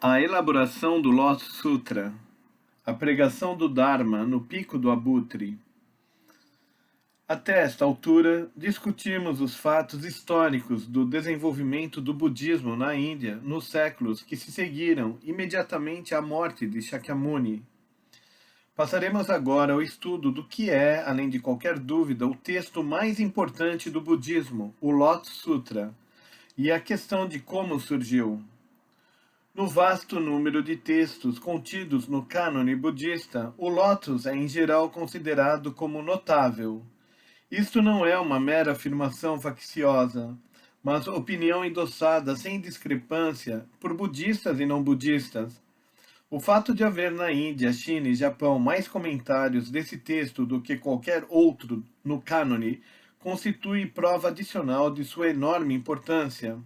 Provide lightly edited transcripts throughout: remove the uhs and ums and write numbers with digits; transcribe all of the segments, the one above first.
A elaboração do Lotus Sutra, a pregação do Dharma no pico do Abutre. Até esta altura, discutimos os fatos históricos do desenvolvimento do budismo na Índia nos séculos que se seguiram imediatamente à morte de Shakyamuni. Passaremos agora ao estudo do que é, além de qualquer dúvida, o texto mais importante do budismo, o Lotus Sutra, e a questão de como surgiu. No vasto número de textos contidos no cânone budista, o Lotus é em geral considerado como notável. Isto não é uma mera afirmação facciosa, mas opinião endossada sem discrepância por budistas e não budistas. O fato de haver na Índia, China e Japão mais comentários desse texto do que qualquer outro no cânone constitui prova adicional de sua enorme importância.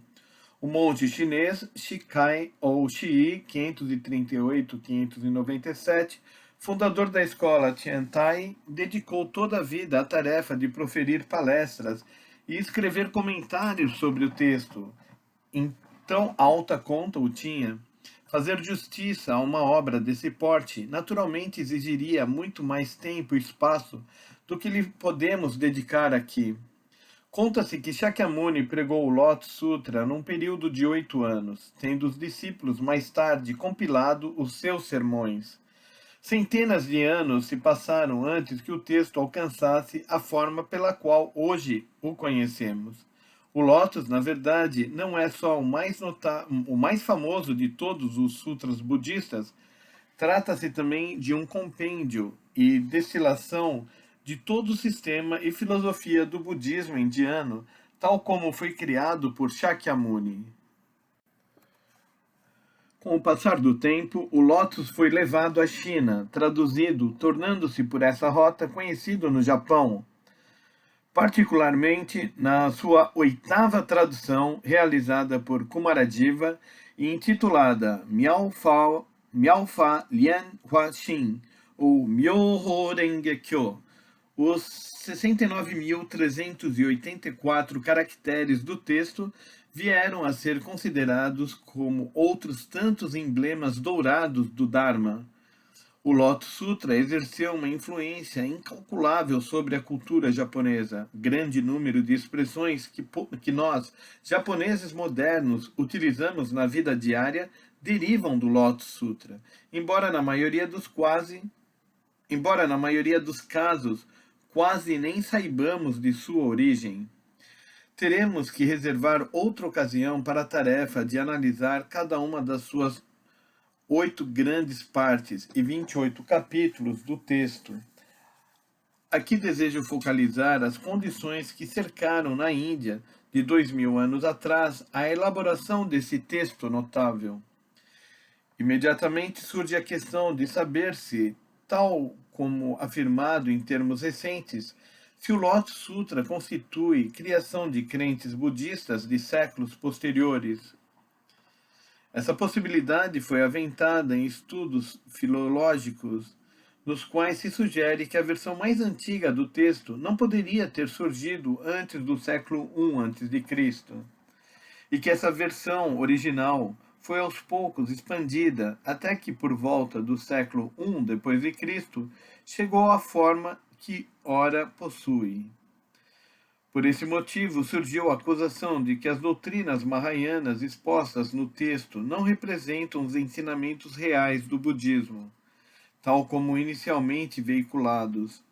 O monge chinês Shikai, ou Shi, 538-597, fundador da escola Tiantai, dedicou toda a vida à tarefa de proferir palestras e escrever comentários sobre o texto. Em tão alta conta o tinha. Fazer justiça a uma obra desse porte naturalmente exigiria muito mais tempo e espaço do que lhe podemos dedicar aqui. Conta-se que Shakyamuni pregou o Lotus Sutra num período de 8 anos, tendo os discípulos mais tarde compilado os seus sermões. Centenas de anos se passaram antes que o texto alcançasse a forma pela qual hoje o conhecemos. O Lotus, na verdade, não é só o mais famoso de todos os sutras budistas, trata-se também de um compêndio e destilação de todo o sistema e filosofia do budismo indiano, tal como foi criado por Shakyamuni. Com o passar do tempo, o Lotus foi levado à China, traduzido, tornando-se por essa rota conhecido no Japão, particularmente na sua 8ª tradução, realizada por Kumarajiva e intitulada Miaofa Lian Hua Xin, ou Myoho Renge Kyo. Os 69.384 caracteres do texto vieram a ser considerados como outros tantos emblemas dourados do Dharma. O Lotus Sutra exerceu uma influência incalculável sobre a cultura japonesa. Grande número de expressões que nós, japoneses modernos, utilizamos na vida diária derivam do Lotus Sutra, embora na maioria dos casos quase nem saibamos de sua origem. Teremos que reservar outra ocasião para a tarefa de analisar cada uma das suas 8 grandes partes e 28 capítulos do texto. Aqui desejo focalizar as condições que cercaram na Índia, de 2000 anos atrás, a elaboração desse texto notável. Imediatamente surge a questão de saber se, tal como afirmado em termos recentes, se o Lotus Sutra constitui criação de crentes budistas de séculos posteriores. Essa possibilidade foi aventada em estudos filológicos, nos quais se sugere que a versão mais antiga do texto não poderia ter surgido antes do século I a.C., e que essa versão original foi aos poucos expandida até que, por volta do século I d.C., chegou à forma que ora possui. Por esse motivo, surgiu a acusação de que as doutrinas mahayanas expostas no texto não representam os ensinamentos reais do budismo, tal como inicialmente veiculados.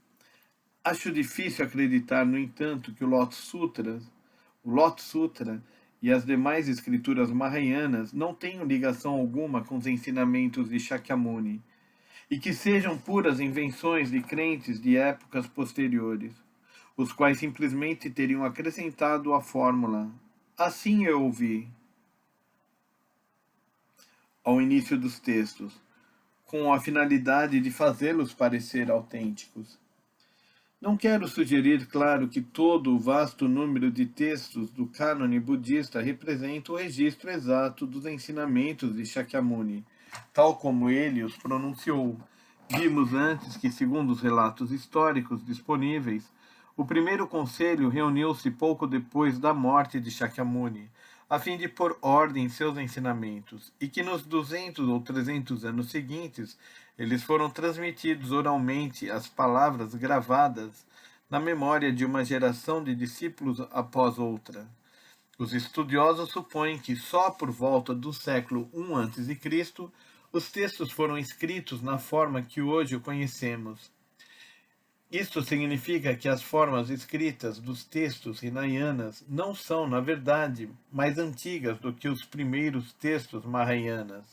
Acho difícil acreditar, no entanto, que o Lotus Sutra e as demais escrituras mahayanas não tenham ligação alguma com os ensinamentos de Shakyamuni, e que sejam puras invenções de crentes de épocas posteriores, os quais simplesmente teriam acrescentado a fórmula "assim eu ouvi" ao início dos textos, com a finalidade de fazê-los parecer autênticos. Não quero sugerir, claro, que todo o vasto número de textos do cânone budista representa o registro exato dos ensinamentos de Shakyamuni, tal como ele os pronunciou. Vimos antes que, segundo os relatos históricos disponíveis, o primeiro conselho reuniu-se pouco depois da morte de Shakyamuni, a fim de pôr ordem em seus ensinamentos, e que nos 200 ou 300 anos seguintes eles foram transmitidos oralmente as palavras gravadas na memória de uma geração de discípulos após outra. Os estudiosos supõem que só por volta do século I a.C. os textos foram escritos na forma que hoje o conhecemos. Isto significa que as formas escritas dos textos hinayanas não são, na verdade, mais antigas do que os primeiros textos mahayanas.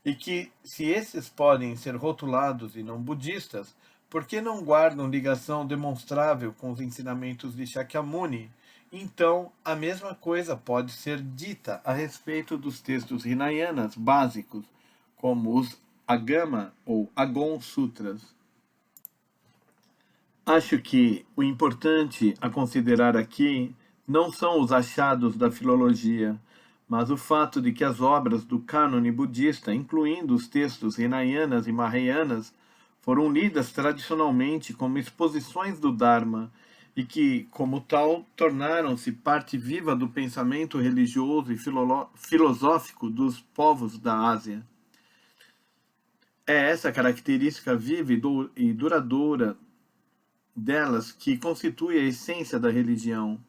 E que, se esses podem ser rotulados e não budistas, por que não guardam ligação demonstrável com os ensinamentos de Shakyamuni? Então, a mesma coisa pode ser dita a respeito dos textos hinayanas básicos, como os Agama ou Agon Sutras. Acho que o importante a considerar aqui não são os achados da filologia, mas o fato de que as obras do cânone budista, incluindo os textos hinayanas e mahayanas, foram lidas tradicionalmente como exposições do Dharma e que, como tal, tornaram-se parte viva do pensamento religioso e filosófico dos povos da Ásia. É essa característica viva e duradoura delas que constitui a essência da religião.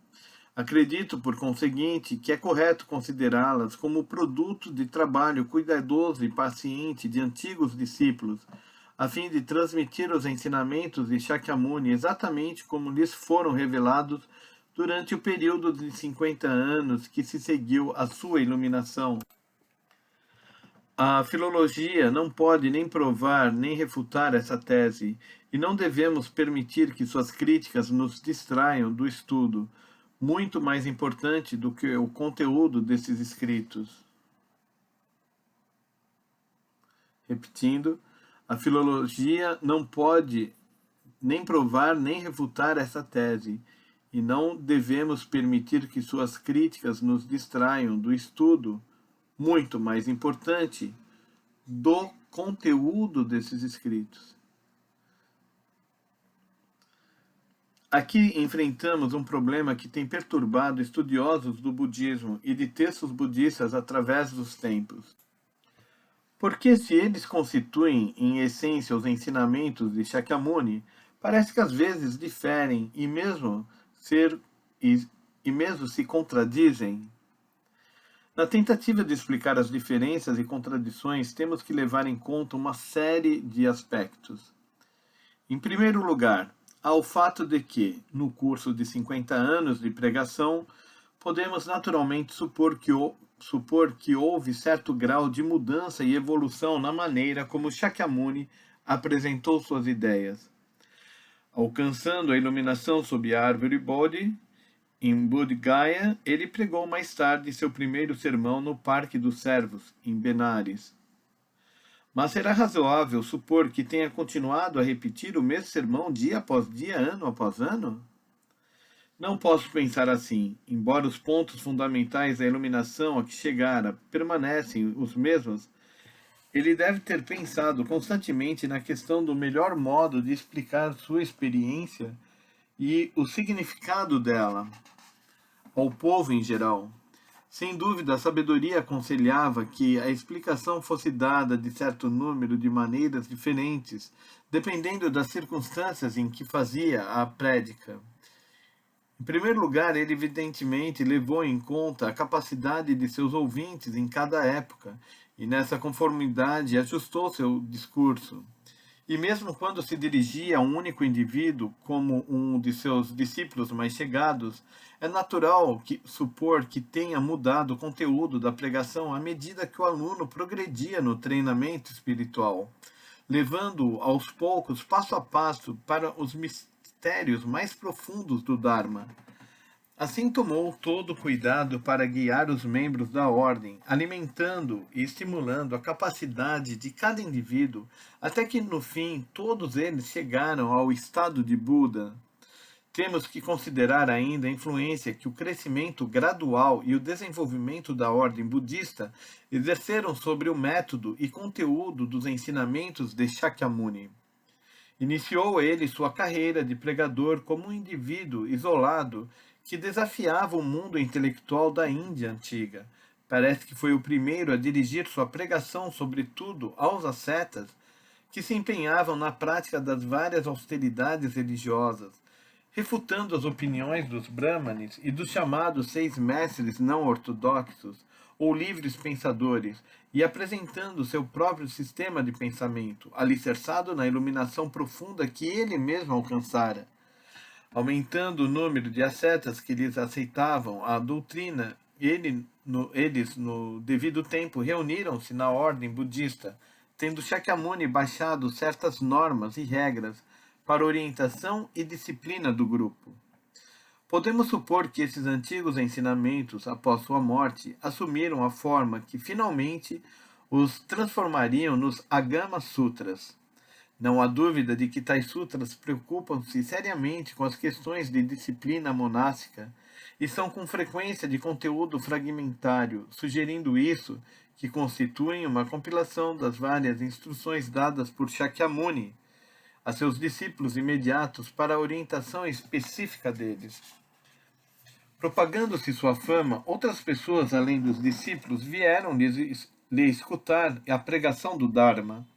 Acredito, por conseguinte, que é correto considerá-las como produto de trabalho cuidadoso e paciente de antigos discípulos, a fim de transmitir os ensinamentos de Shakyamuni exatamente como lhes foram revelados durante o período de 50 anos que se seguiu à sua iluminação. A filologia não pode nem provar nem refutar essa tese, e não devemos permitir que suas críticas nos distraiam do estudo, muito mais importante do que o conteúdo desses escritos. Repetindo, a filologia não pode nem provar nem refutar essa tese, e não devemos permitir que suas críticas nos distraiam do estudo, muito mais importante, do conteúdo desses escritos. Aqui enfrentamos um problema que tem perturbado estudiosos do budismo e de textos budistas através dos tempos. Porque se eles constituem, em essência, os ensinamentos de Shakyamuni, parece que às vezes diferem e mesmo se contradizem. Na tentativa de explicar as diferenças e contradições, temos que levar em conta uma série de aspectos. Em primeiro lugar, há o fato de que, no curso de 50 anos de pregação, podemos naturalmente supor que houve certo grau de mudança e evolução na maneira como Shakyamuni apresentou suas ideias. Alcançando a iluminação sob a árvore Bodhi, em Bodh Gaya, ele pregou mais tarde seu primeiro sermão no Parque dos Servos, em Benares. Mas será razoável supor que tenha continuado a repetir o mesmo sermão dia após dia, ano após ano? Não posso pensar assim. Embora os pontos fundamentais da iluminação a que chegara permanecem os mesmos, ele deve ter pensado constantemente na questão do melhor modo de explicar sua experiência e o significado dela ao povo em geral. Sem dúvida, a sabedoria aconselhava que a explicação fosse dada de certo número de maneiras diferentes, dependendo das circunstâncias em que fazia a prédica. Em primeiro lugar, ele evidentemente levou em conta a capacidade de seus ouvintes em cada época, e nessa conformidade ajustou seu discurso. E mesmo quando se dirigia a um único indivíduo, como um de seus discípulos mais chegados, é natural supor que tenha mudado o conteúdo da pregação à medida que o aluno progredia no treinamento espiritual, levando-o aos poucos, passo a passo, para os mistérios mais profundos do Dharma. Assim tomou todo o cuidado para guiar os membros da ordem, alimentando e estimulando a capacidade de cada indivíduo, até que, no fim, todos eles chegaram ao estado de Buda. Temos que considerar ainda a influência que o crescimento gradual e o desenvolvimento da ordem budista exerceram sobre o método e conteúdo dos ensinamentos de Shakyamuni. Iniciou ele sua carreira de pregador como um indivíduo isolado que desafiava o mundo intelectual da Índia antiga. Parece que foi o primeiro a dirigir sua pregação, sobretudo, aos ascetas, que se empenhavam na prática das várias austeridades religiosas, refutando as opiniões dos brahmanes e dos chamados 6 mestres não ortodoxos ou livres pensadores, e apresentando seu próprio sistema de pensamento, alicerçado na iluminação profunda que ele mesmo alcançara. Aumentando o número de ascetas que lhes aceitavam a doutrina, eles, no devido tempo, reuniram-se na ordem budista, tendo Shakyamuni baixado certas normas e regras para orientação e disciplina do grupo. Podemos supor que esses antigos ensinamentos, após sua morte, assumiram a forma que finalmente os transformariam nos Agama Sutras. Não há dúvida de que tais sutras preocupam-se seriamente com as questões de disciplina monástica e são com frequência de conteúdo fragmentário, sugerindo isso que constituem uma compilação das várias instruções dadas por Shakyamuni a seus discípulos imediatos para a orientação específica deles. Propagando-se sua fama, outras pessoas, além dos discípulos, vieram lhe escutar a pregação do Dharma.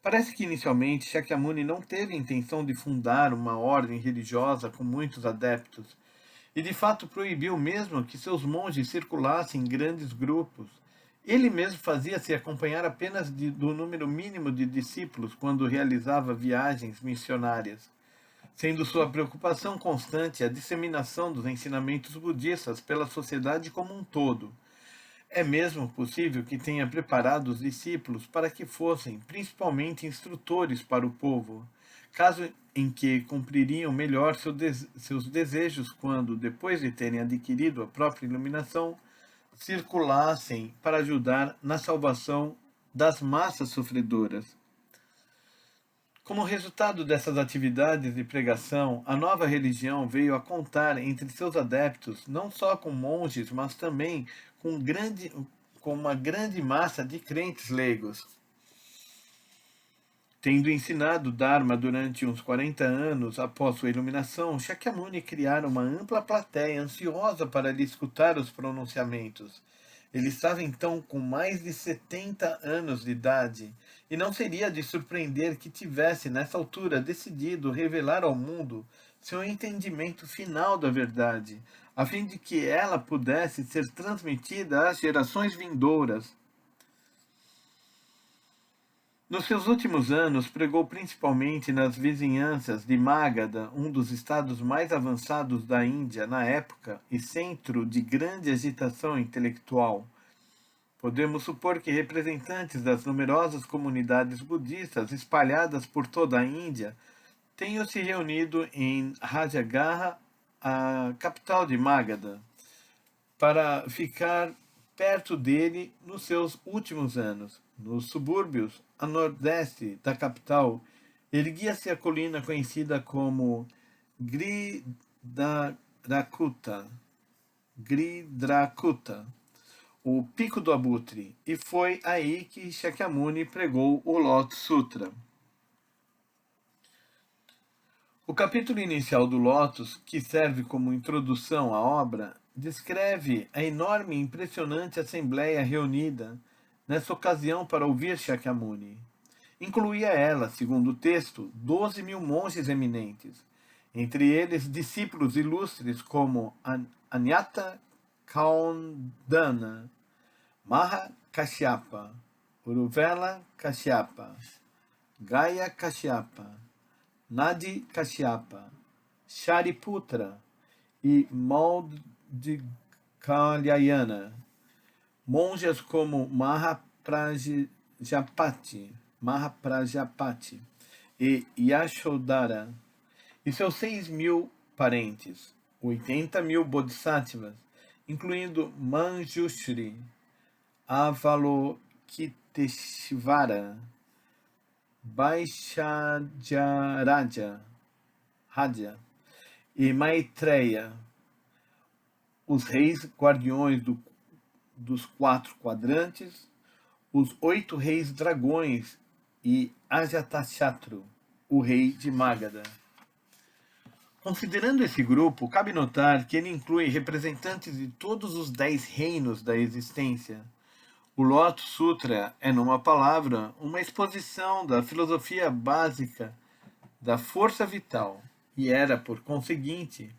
Parece que inicialmente Shakyamuni não teve intenção de fundar uma ordem religiosa com muitos adeptos, e de fato proibiu mesmo que seus monges circulassem em grandes grupos. Ele mesmo fazia-se acompanhar apenas do número mínimo de discípulos quando realizava viagens missionárias, sendo sua preocupação constante a disseminação dos ensinamentos budistas pela sociedade como um todo. É mesmo possível que tenha preparado os discípulos para que fossem, principalmente, instrutores para o povo, caso em que cumpririam melhor seus desejos quando, depois de terem adquirido a própria iluminação, circulassem para ajudar na salvação das massas sofredoras. Como resultado dessas atividades de pregação, a nova religião veio a contar entre seus adeptos não só com monges, mas também com uma grande massa de crentes leigos. Tendo ensinado Dharma durante uns 40 anos após sua iluminação, Shakyamuni criara uma ampla plateia ansiosa para lhe escutar os pronunciamentos. Ele estava então com mais de 70 anos de idade, e não seria de surpreender que tivesse, nessa altura, decidido revelar ao mundo seu entendimento final da verdade, a fim de que ela pudesse ser transmitida às gerações vindouras. Nos seus últimos anos, pregou principalmente nas vizinhanças de Magadha, um dos estados mais avançados da Índia na época e centro de grande agitação intelectual. Podemos supor que representantes das numerosas comunidades budistas espalhadas por toda a Índia tenham se reunido em Rajagaha, a capital de Magadha, para ficar perto dele nos seus últimos anos. Nos subúrbios a nordeste da capital, erguia-se a colina conhecida como Gridrakuta, o Pico do Abutre, e foi aí que Shakyamuni pregou o Lotus Sutra. O capítulo inicial do Lotus, que serve como introdução à obra, descreve a enorme e impressionante assembleia reunida nessa ocasião para ouvir Shakyamuni. Incluía ela, segundo o texto, 12.000 monges eminentes, entre eles discípulos ilustres como Anyata Kaundana, Maha Kashyapa, Uruvela Kashyapa, Gaya Kashyapa, Nadi Kashyapa, Shariputra e Maudgalyayana, monjas como Mahaprajapati e Yashodhara, e seus 6.000 parentes, 80.000 bodhisattvas, incluindo Manjushri, Avalokiteshvara, Vaishajaraja e Maitreya, os reis guardiões dos 4 quadrantes, os 8 reis dragões e Ajatashatru, o rei de Magadha. Considerando esse grupo, cabe notar que ele inclui representantes de todos os 10 reinos da existência. O Lotus Sutra é, numa palavra, uma exposição da filosofia básica da força vital, e era, por conseguinte,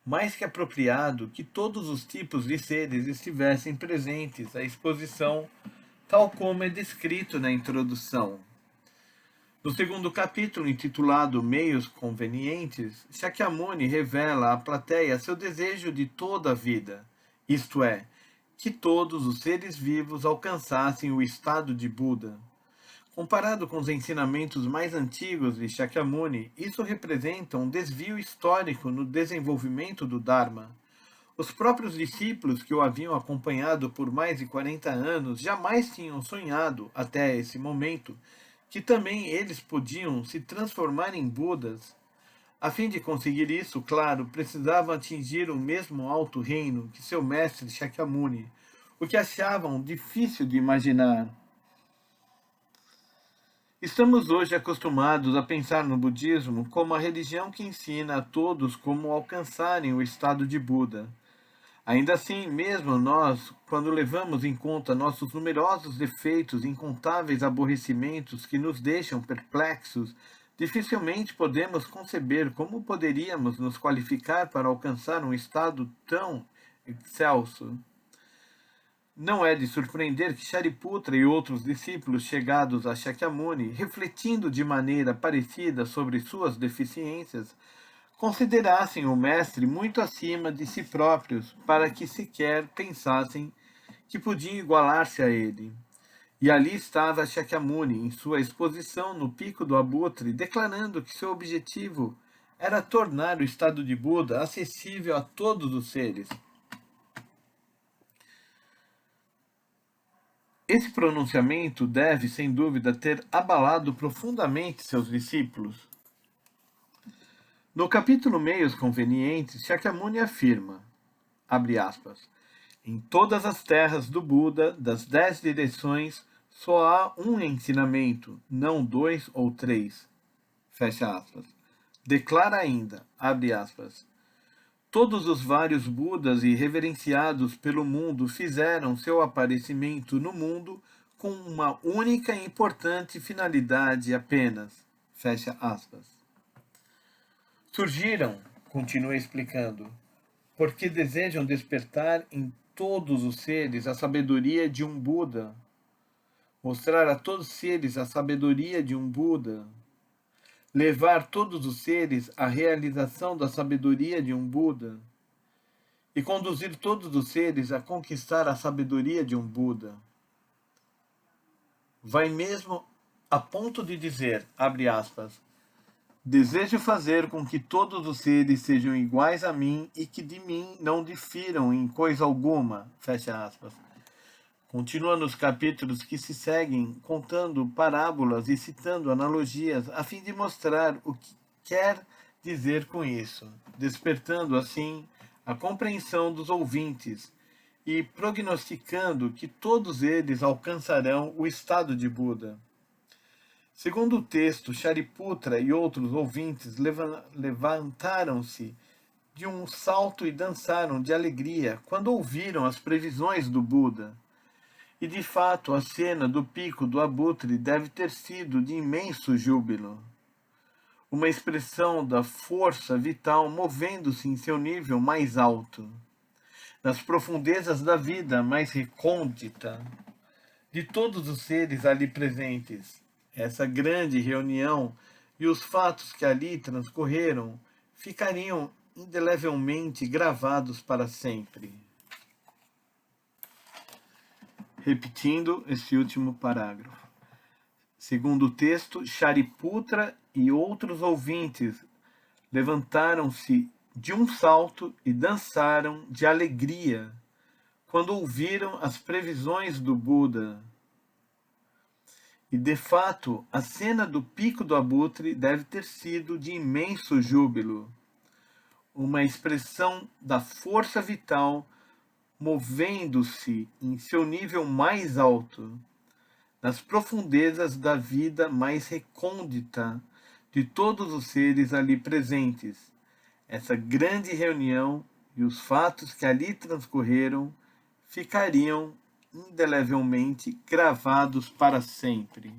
mais que apropriado que todos os tipos de seres estivessem presentes à exposição, tal como é descrito na introdução. No segundo capítulo, intitulado Meios Convenientes, Shakyamuni revela à plateia seu desejo de toda a vida, isto é, que todos os seres vivos alcançassem o estado de Buda. Comparado com os ensinamentos mais antigos de Shakyamuni, isso representa um desvio histórico no desenvolvimento do Dharma. Os próprios discípulos que o haviam acompanhado por mais de 40 anos jamais tinham sonhado, até esse momento, que também eles podiam se transformar em Budas. A fim de conseguir isso, claro, precisavam atingir o mesmo alto reino que seu mestre Shakyamuni, o que achavam difícil de imaginar. Estamos hoje acostumados a pensar no budismo como a religião que ensina a todos como alcançarem o estado de Buda. Ainda assim, mesmo nós, quando levamos em conta nossos numerosos defeitos e incontáveis aborrecimentos que nos deixam perplexos, dificilmente podemos conceber como poderíamos nos qualificar para alcançar um estado tão excelso. Não é de surpreender que Shariputra e outros discípulos chegados a Shakyamuni, refletindo de maneira parecida sobre suas deficiências, considerassem o mestre muito acima de si próprios, para que sequer pensassem que podiam igualar-se a ele. E ali estava Shakyamuni, em sua exposição no Pico do Abutre, declarando que seu objetivo era tornar o estado de Buda acessível a todos os seres. Esse pronunciamento deve, sem dúvida, ter abalado profundamente seus discípulos. No capítulo Meios Convenientes, Shakyamuni afirma, abre aspas, em todas as terras do Buda, das 10 direções, só há um ensinamento, não 2 ou 3. Fecha aspas. Declara ainda, abre aspas, todos os vários Budas e reverenciados pelo mundo fizeram seu aparecimento no mundo com uma única e importante finalidade apenas. Fecha aspas. Surgiram, continua explicando, porque desejam despertar em todos os seres a sabedoria de um Buda, mostrar a todos os seres a sabedoria de um Buda, levar todos os seres à realização da sabedoria de um Buda e conduzir todos os seres a conquistar a sabedoria de um Buda. Vai mesmo a ponto de dizer, abre aspas, desejo fazer com que todos os seres sejam iguais a mim e que de mim não difiram em coisa alguma, fecha aspas. Continua nos capítulos que se seguem, contando parábolas e citando analogias, a fim de mostrar o que quer dizer com isso, despertando assim a compreensão dos ouvintes e prognosticando que todos eles alcançarão o estado de Buda. Segundo o texto, Shariputra e outros ouvintes levantaram-se de um salto e dançaram de alegria quando ouviram as previsões do Buda. E de fato, a cena do pico do abutre deve ter sido de imenso júbilo. Uma expressão da força vital movendo-se em seu nível mais alto, nas profundezas da vida mais recôndita de todos os seres ali presentes. Essa grande reunião e os fatos que ali transcorreram ficariam indelevelmente gravados para sempre. Repetindo esse último parágrafo. Segundo o texto, Shariputra e outros ouvintes levantaram-se de um salto e dançaram de alegria quando ouviram as previsões do Buda. E, de fato, a cena do pico do abutre deve ter sido de imenso júbilo, uma expressão da força vital movendo-se em seu nível mais alto, nas profundezas da vida mais recôndita de todos os seres ali presentes. essa grande reunião e os fatos que ali transcorreram ficariam indelevelmente gravados para sempre.